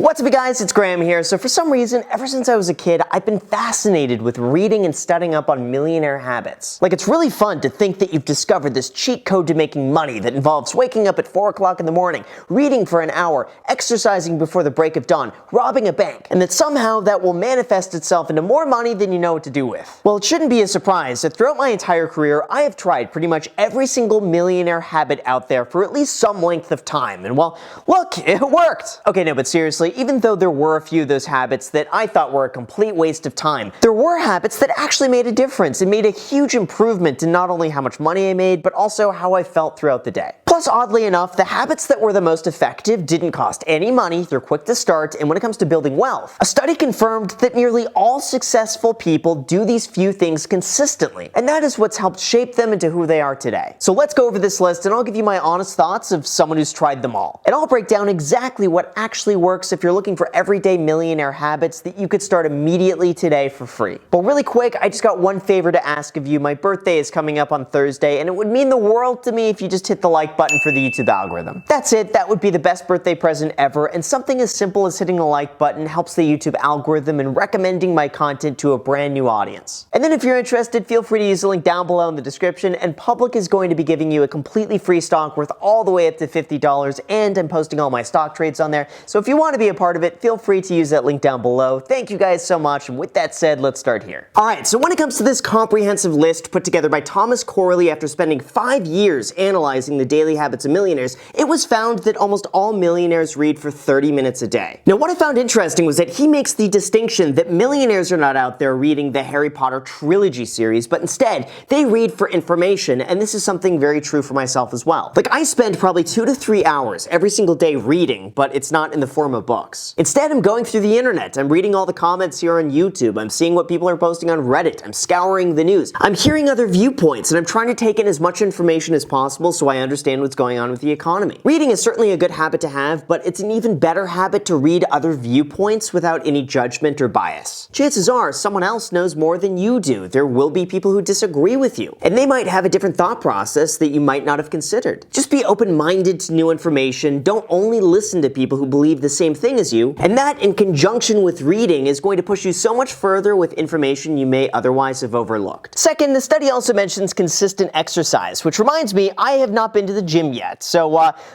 What's up, you guys? It's Graham here. So for some reason, ever since I was a kid, I've been fascinated with reading and studying up on millionaire habits. Like, it's really fun to think that you've discovered this cheat code to making money that involves waking up at 4 o'clock in the morning, reading for an hour, exercising before the break of dawn, robbing a bank, and that somehow that will manifest itself into more money than you know what to do with. Well, it shouldn't be a surprise that throughout my entire career, I have tried pretty much every single millionaire habit out there for at least some length of time. And well, look, it worked. Okay, no, but seriously, even though there were a few of those habits that I thought were a complete waste of time, there were habits that actually made a difference and made a huge improvement in not only how much money I made, but also how I felt throughout the day. Plus, oddly enough, the habits that were the most effective didn't cost any money, they're quick to start, and when it comes to building wealth, a study confirmed that nearly all successful people do these few things consistently, and that is what's helped shape them into who they are today. So let's go over this list and I'll give you my honest thoughts of someone who's tried them all. And I'll break down exactly what actually works if you're looking for everyday millionaire habits that you could start immediately today for free. But really quick, I just got one favor to ask of you. My birthday is coming up on Thursday, and it would mean the world to me if you just hit the like button for the YouTube algorithm. That's it, that would be the best birthday present ever, and something as simple as hitting the like button helps the YouTube algorithm in recommending my content to a brand new audience. And then if you're interested, feel free to use the link down below in the description, and Public is going to be giving you a completely free stock worth all the way up to $50, and I'm posting all my stock trades on there, so if you want to be a part of it, feel free to use that link down below. Thank you guys so much, and with that said, let's start here. Alright, so when it comes to this comprehensive list put together by Thomas Corley after spending 5 years analyzing the daily habits of millionaires, it was found that almost all millionaires read for 30 minutes a day. Now, what I found interesting was that he makes the distinction that millionaires are not out there reading the Harry Potter Trilogy Series, but instead, they read for information, and this is something very true for myself as well. Like, I spend probably 2 to 3 hours every single day reading, but it's not in the form of books. Instead, I'm going through the internet, I'm reading all the comments here on YouTube, I'm seeing what people are posting on Reddit, I'm scouring the news, I'm hearing other viewpoints, and I'm trying to take in as much information as possible so I understand what's going on with the economy. Reading is certainly a good habit to have, but it's an even better habit to read other viewpoints without any judgment or bias. Chances are, someone else knows more than you do. There will be people who disagree with you, and they might have a different thought process that you might not have considered. Just be open-minded to new information, don't only listen to people who believe the same thing as you, and that in conjunction with reading is going to push you so much further with information you may otherwise have overlooked. Second, the study also mentions consistent exercise, which reminds me, I have not been to the gym yet, so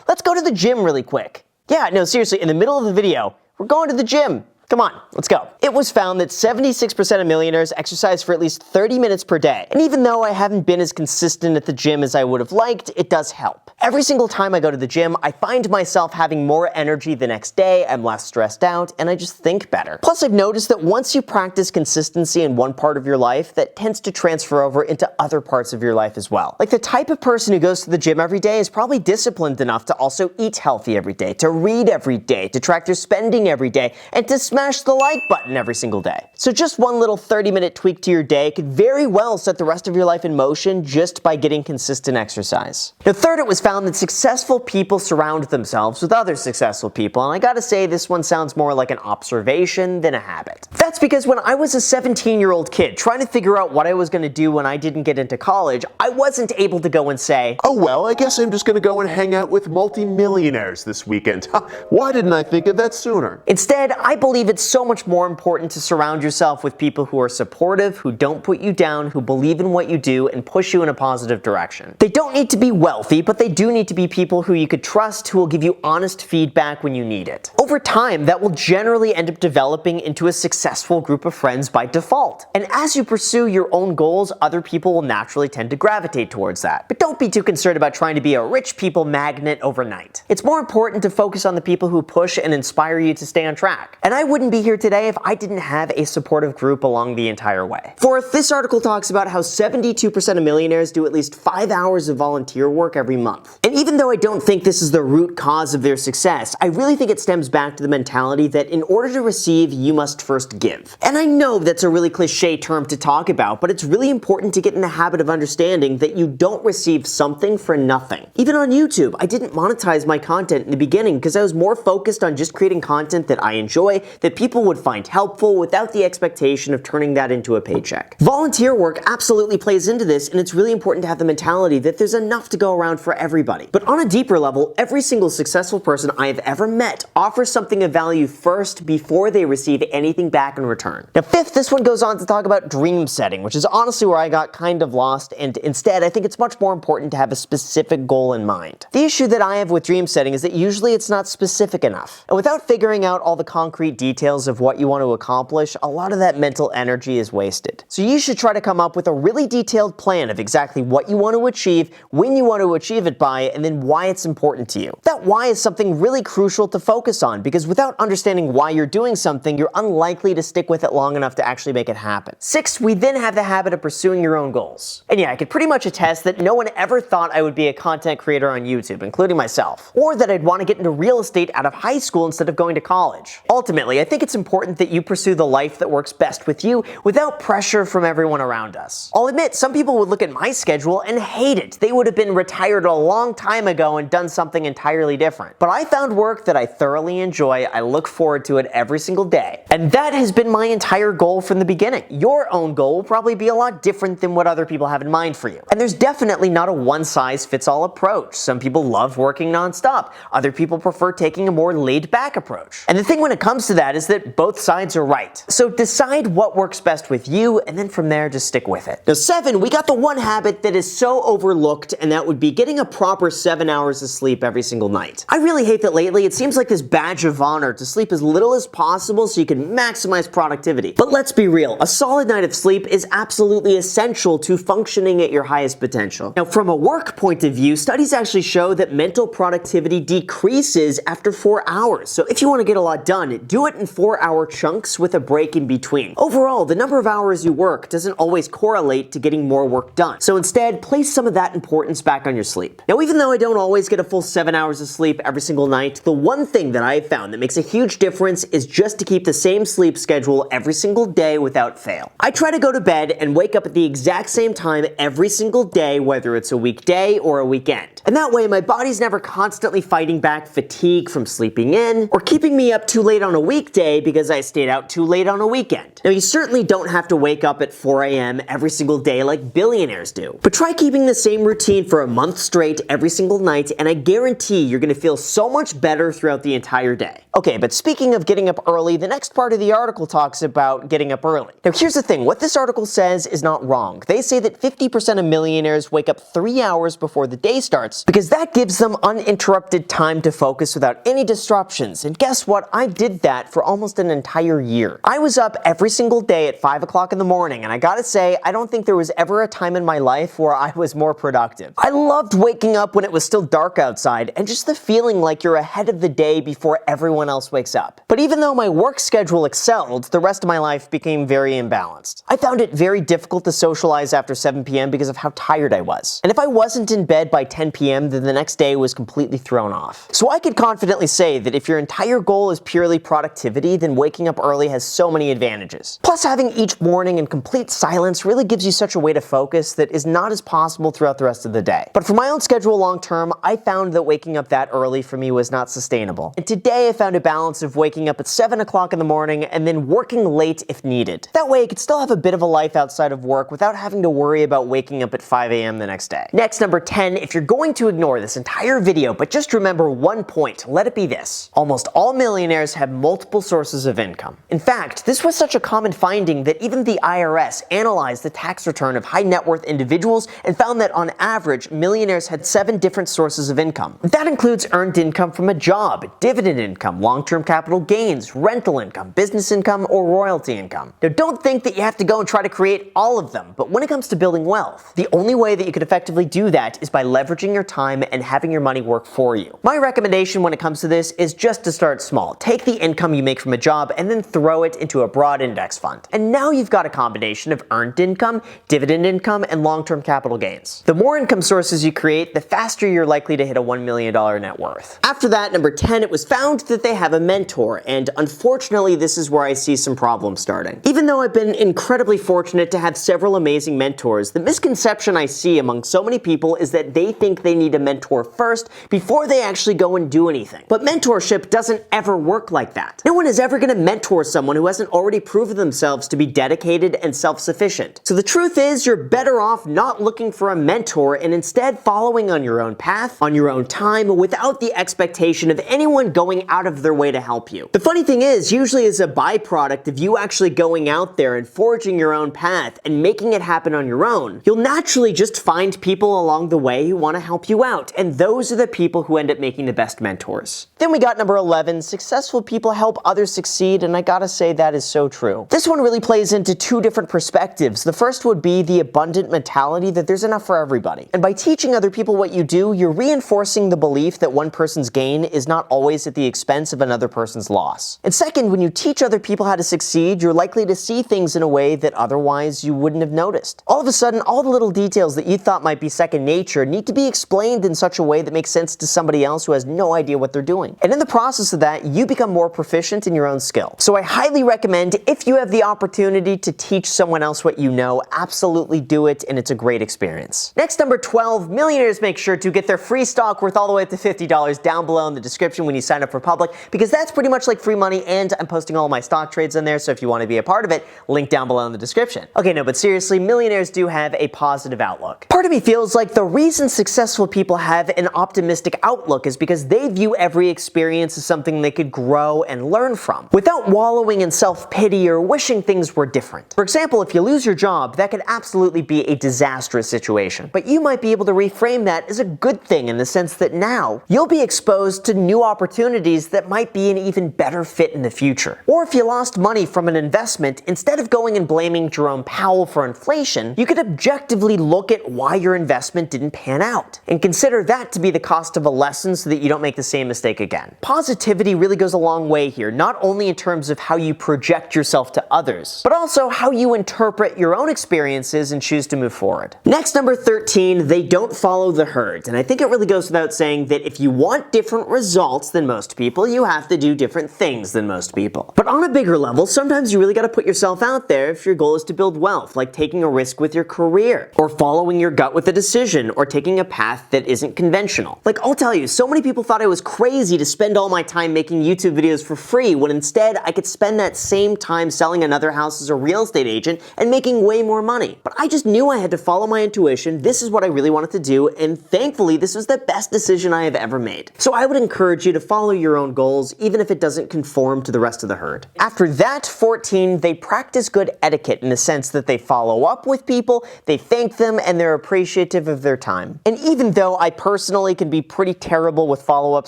let's go to the gym really quick. Yeah, no, seriously, in the middle of the video, we're going to the gym. Come on, let's go. It was found that 76% of millionaires exercise for at least 30 minutes per day. And even though I haven't been as consistent at the gym as I would have liked, it does help. Every single time I go to the gym, I find myself having more energy the next day, I'm less stressed out, and I just think better. Plus, I've noticed that once you practice consistency in one part of your life, that tends to transfer over into other parts of your life as well. Like, the type of person who goes to the gym every day is probably disciplined enough to also eat healthy every day, to read every day, to track their spending every day, and to smash the like button every single day. So just one little 30-minute tweak to your day could very well set the rest of your life in motion just by getting consistent exercise. Now, third, it was found that successful people surround themselves with other successful people, and I gotta say this one sounds more like an observation than a habit. That's because when I was a 17-year-old kid trying to figure out what I was gonna do when I didn't get into college, I wasn't able to go and say, "Oh well, I guess I'm just gonna go and hang out with multi-millionaires this weekend. Why didn't I think of that sooner?" Instead, I believe it's so much more important to surround yourself with people who are supportive, who don't put you down, who believe in what you do, and push you in a positive direction. They don't need to be wealthy, but they do need to be people who you could trust, who will give you honest feedback when you need it. Over time, that will generally end up developing into a successful group of friends by default. And as you pursue your own goals, other people will naturally tend to gravitate towards that. But don't be too concerned about trying to be a rich people magnet overnight. It's more important to focus on the people who push and inspire you to stay on track. And I wouldn't be here today if I didn't have a supportive group along the entire way. Fourth, this article talks about how 72% of millionaires do at least 5 hours of volunteer work every month. And even though I don't think this is the root cause of their success, I really think it stems back to the mentality that in order to receive, you must first give. And I know that's a really cliche term to talk about, but it's really important to get in the habit of understanding that you don't receive something for nothing. Even on YouTube, I didn't monetize my content in the beginning because I was more focused on just creating content that I enjoy, that people would find helpful without the expectation of turning that into a paycheck. Volunteer work absolutely plays into this, and it's really important to have the mentality that there's enough to go around for everybody. But on a deeper level, every single successful person I have ever met offers something of value first before they receive anything back in return. Now, fifth, this one goes on to talk about dream setting, which is honestly where I got kind of lost, and instead I think it's much more important to have a specific goal in mind. The issue that I have with dream setting is that usually it's not specific enough. And without figuring out all the concrete details of what you want to accomplish, a lot of that mental energy is wasted. So you should try to come up with a really detailed plan of exactly what you want to achieve, when you want to achieve it by, and then why it's important to you. That why is something really crucial to focus on, because without understanding why you're doing something, you're unlikely to stick with it long enough to actually make it happen. Sixth, we then have the habit of pursuing your own goals. And yeah, I could pretty much attest that no one ever thought I would be a content creator on YouTube, including myself, or that I'd want to get into real estate out of high school instead of going to college. Ultimately, I think it's important that you pursue the life that works best with you without pressure from everyone around us. I'll admit, some people would look at my schedule and hate it. They would have been retired a long time ago and done something entirely different. But I found work that I thoroughly enjoy. I look forward to it every single day. And that has been my entire goal from the beginning. Your own goal will probably be a lot different than what other people have in mind for you. And there's definitely not a one-size-fits-all approach. Some people love working nonstop. Other people prefer taking a more laid-back approach. And the thing when it comes to that is that both sides are right. So decide what works best with you, and then from there, just stick with it. Now, 7, we got the one habit that is so overlooked, and that would be getting a proper 7 hours of sleep every single night. I really hate that lately it seems like this badge of honor to sleep as little as possible so you can maximize productivity. But let's be real, a solid night of sleep is absolutely essential to functioning at your highest potential. Now, from a work point of view, studies actually show that mental productivity decreases after 4 hours. So if you want to get a lot done, do it in 4-hour chunks with a break in between. Overall, the number of hours you work doesn't always correlate to getting more work done. So instead, place some of that importance back on your sleep. Now, even though I don't always get a full 7 hours of sleep every single night, the one thing that I've found that makes a huge difference is just to keep the same sleep schedule every single day without fail. I try to go to bed and wake up at the exact same time every single day, whether it's a weekday or a weekend. And that way, my body's never constantly fighting back fatigue from sleeping in, or keeping me up too late on a weekday because I stayed out too late on a weekend. Now, you certainly don't have to wake up at 4 a.m. every single day like billionaires do, but try keeping the same routine for a month straight every single night, and I guarantee you're gonna feel so much better throughout the entire day. Okay, but speaking of getting up early, the next part of the article talks about getting up early. Now, here's the thing. What this article says is not wrong. They say that 50% of millionaires wake up 3 hours before the day starts because that gives them uninterrupted time to focus without any disruptions. And guess what? I did that for almost an entire year. I was up every single day at 5 o'clock in the morning, and I gotta say, I don't think there was ever a time in my life where I was more productive. I loved waking up when it was still dark outside, and just the feeling like you're ahead of the day before everyone else wakes up. But even though my work schedule excelled, the rest of my life became very imbalanced. I found it very difficult to socialize after 7 p.m. because of how tired I was. And if I wasn't in bed by 10 p.m., then the next day was completely thrown off. So I could confidently say that if your entire goal is purely productivity, then waking up early has so many advantages. Plus, having each morning in complete silence really gives you such a way to focus that is not as possible throughout the rest of the day. But for my own schedule long term, I found that waking up that early for me was not sustainable. And today I found a balance of waking up at 7 o'clock in the morning and then working late if needed. That way I could still have a bit of a life outside of work without having to worry about waking up at 5 a.m. the next day. Next, number 10, if you're going to ignore this entire video, but just remember one point, let it be this. Almost all millionaires have multiple sources of income. In fact, this was such a common finding that even the IRS analyzed the tax return of high net worth individuals and found that on average, millionaires had 7 different sources of income. That includes earned income from a job, dividend income, long-term capital gains, rental income, business income, or royalty income. Now, don't think that you have to go and try to create all of them, but when it comes to building wealth, the only way that you could effectively do that is by leveraging your time and having your money work for you. My recommendation when it comes to this is just to start small. Take the income you make from a job and then throw it into a broad index fund. And now you've got a combination of earned income, dividend income, and long-term capital gains. The more income sources you create, the faster you're likely to hit a $1 million net worth. After that, number 10, it was found that they have a mentor, and unfortunately this is where I see some problems starting. Even though I've been incredibly fortunate to have several amazing mentors, the misconception I see among so many people is that they think they need a mentor first before they actually go and do anything. But mentorship doesn't ever work like that. No one is ever going to mentor someone who hasn't already proven themselves to be dedicated and self-sufficient. So the truth is, you're better off not looking for a mentor and instead following on your own path, on your own time, without the expectation of anyone going out of their way to help you. The funny thing is, usually as a byproduct of you actually going out there and forging your own path and making it happen on your own, you'll naturally just find people along the way who want to help you out, and those are the people who end up making the best mentors. Then we got number 11, successful people help others succeed, and I gotta say that is so true. This one really plays into two different perspectives. The first would be the abundant mentality that there's enough for everybody. And by teaching other people what you do, you're reinforcing the belief that one person's gain is not always at the expense of another person's loss. And second, when you teach other people how to succeed, you're likely to see things in a way that otherwise you wouldn't have noticed. All of a sudden, all the little details that you thought might be second nature need to be explained in such a way that makes sense to somebody else who has no idea what they're doing. And in the process of that, you become more proficient in your own skill. So I highly recommend, if you have the opportunity to teach someone else what you know, absolutely do it, and it's a great experience. Next, number 12, millionaires make sure to get their free stock worth all the way up to $50 down below in the description when you sign up for public, because that's pretty much like free money, and I'm posting all my stock trades in there, so if you want to be a part of it, link down below in the description. Okay, no, but seriously, millionaires do have a positive outlook. Part of me feels like the reason successful people have an optimistic outlook is because they view every experience as something they could grow and learn from, without wallowing in self-pity or wishing things were different. For example, if you lose your job, that could absolutely be a disastrous situation. But you might be able to reframe that as a good thing in the sense that now you'll be exposed to new opportunities that might be an even better fit in the future. Or if you lost money from an investment, instead of going and blaming Jerome Powell for inflation, you could objectively look at why your investment didn't pan out and consider that to be the cost of a lesson so that you don't make the same mistake again. Positivity really goes a long way here, not only in terms of how you project yourself to others, but also how you interpret your own experiences and choose to move forward. Next, number 13, they don't follow the herd. And I think it really goes without saying that if you want different results than most people, you have to do different things than most people. But on a bigger level, sometimes you really gotta put yourself out there if your goal is to build wealth, like taking a risk with your career, or following your gut with a decision, or taking a path that isn't conventional. Like, I'll tell you, so many people thought I was crazy to spend all my time making YouTube videos for free, when instead I could spend that same time selling another house as a real estate agent and making way more money. But I just knew I had to follow my intuition. This is what I really wanted to do, and thankfully this was the best decision I have ever made. So I would encourage you to follow your own goals, even if it doesn't conform to the rest of the herd. After that, 14, they practice good etiquette in the sense that they follow up with people, they thank them, and they're appreciative of their time. And even though I personally can be pretty terrible with follow-up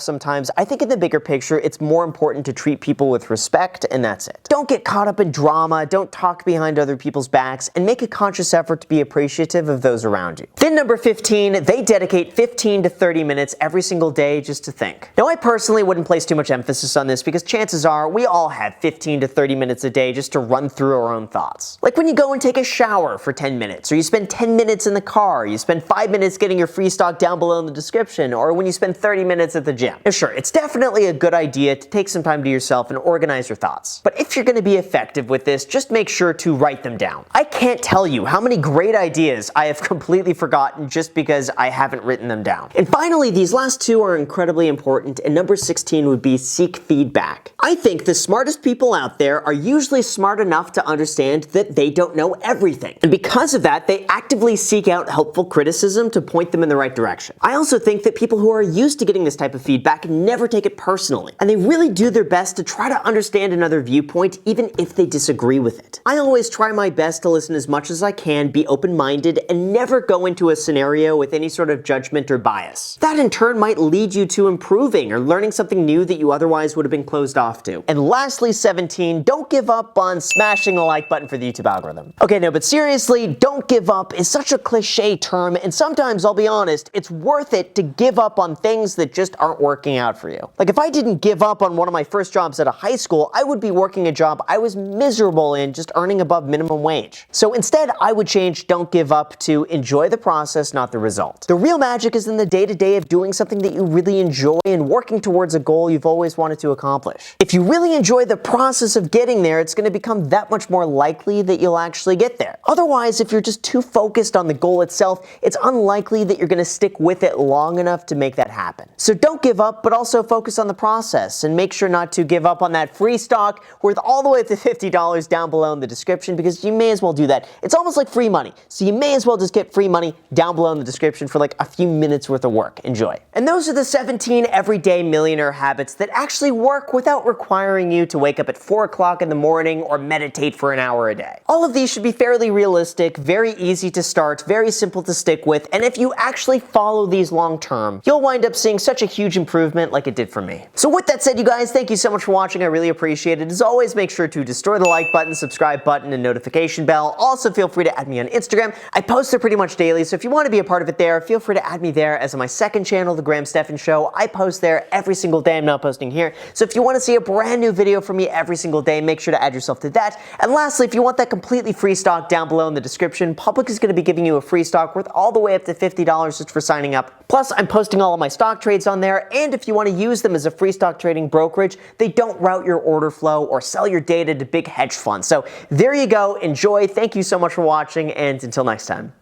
sometimes, I think in the bigger picture, it's more important to treat people with respect, and that's it. Don't get caught up in drama, don't talk behind other people's backs, and make a conscious effort to be appreciative of those around you. Then number 15, they dedicate 15 to 30 minutes every single day just to think. Now, I personally wouldn't place too much emphasis on this because chances are we all have 15 to 30 minutes a day just to run through our own thoughts. Like when you go and take a shower for 10 minutes, or you spend 10 minutes in the car, you spend 5 minutes getting your free stock down below in the description, or when you spend 30 minutes at the gym. Now sure, it's definitely a good idea to take some time to yourself and organize your thoughts. But if you're going to be effective with this, just make sure to write them down. I can't tell you how many great ideas I have completely forgotten just because I haven't written them down. And finally, these last two are incredibly important, and number 16 would be seek feedback. I think the smartest people out there are usually smart enough to understand that they don't know everything. And because of that, they actively seek out helpful criticism to point them in the right direction. I also think that people who are used to getting this type of feedback never take it personally, and they really do their best to try to understand another viewpoint even if they disagree with it. I always try my best to listen as much as I can, be open-minded, and never go into a scenario with any sort of judgment or bias. That in turn might lead you to improving or learning something new that you otherwise would have been closed off to. And lastly, 17, don't give up on smashing the like button for the YouTube algorithm. Okay, no, but seriously, don't give up is such a cliche term, and sometimes, I'll be honest, it's worth it to give up on things that just aren't working out for you. Like if I didn't give up on one of my first jobs at a high school, I would be working a job I was miserable in, just earning above minimum wage. So instead, I would change don't give up to enjoy the process, not the result. The real magic is in the day-to-day of doing something that you really enjoy and working towards a goal you've always wanted to accomplish. If you really enjoy the process process of getting there, it's going to become that much more likely that you'll actually get there. Otherwise, if you're just too focused on the goal itself, it's unlikely that you're going to stick with it long enough to make that happen. So don't give up, but also focus on the process, and make sure not to give up on that free stock worth all the way up to $50 down below in the description, because you may as well do that. It's almost like free money, so you may as well just get free money down below in the description for like a few minutes worth of work. Enjoy. And those are the 17 everyday millionaire habits that actually work without requiring you to wake up at 4 o'clock in the morning or meditate for an hour a day. All of these should be fairly realistic, very easy to start, very simple to stick with, and if you actually follow these long term, you'll wind up seeing such a huge improvement like it did for me. So with that said, you guys, thank you so much for watching. I really appreciate it. As always, make sure to destroy the like button, subscribe button, and notification bell. Also, feel free to add me on Instagram. I post there pretty much daily, so if you want to be a part of it there, feel free to add me there. As on my second channel, The Graham Stephan Show, I post there every single day. I'm not posting here. So if you want to see a brand new video from me every single day, make sure to add yourself to that. And lastly, if you want that completely free stock down below in the description, Public is going to be giving you a free stock worth all the way up to $50 just for signing up. Plus, I'm posting all of my stock trades on there, and if you want to use them as a free stock trading brokerage, they don't route your order flow or sell your data to big hedge funds. So there you go. Enjoy. Thank you so much for watching, and until next time.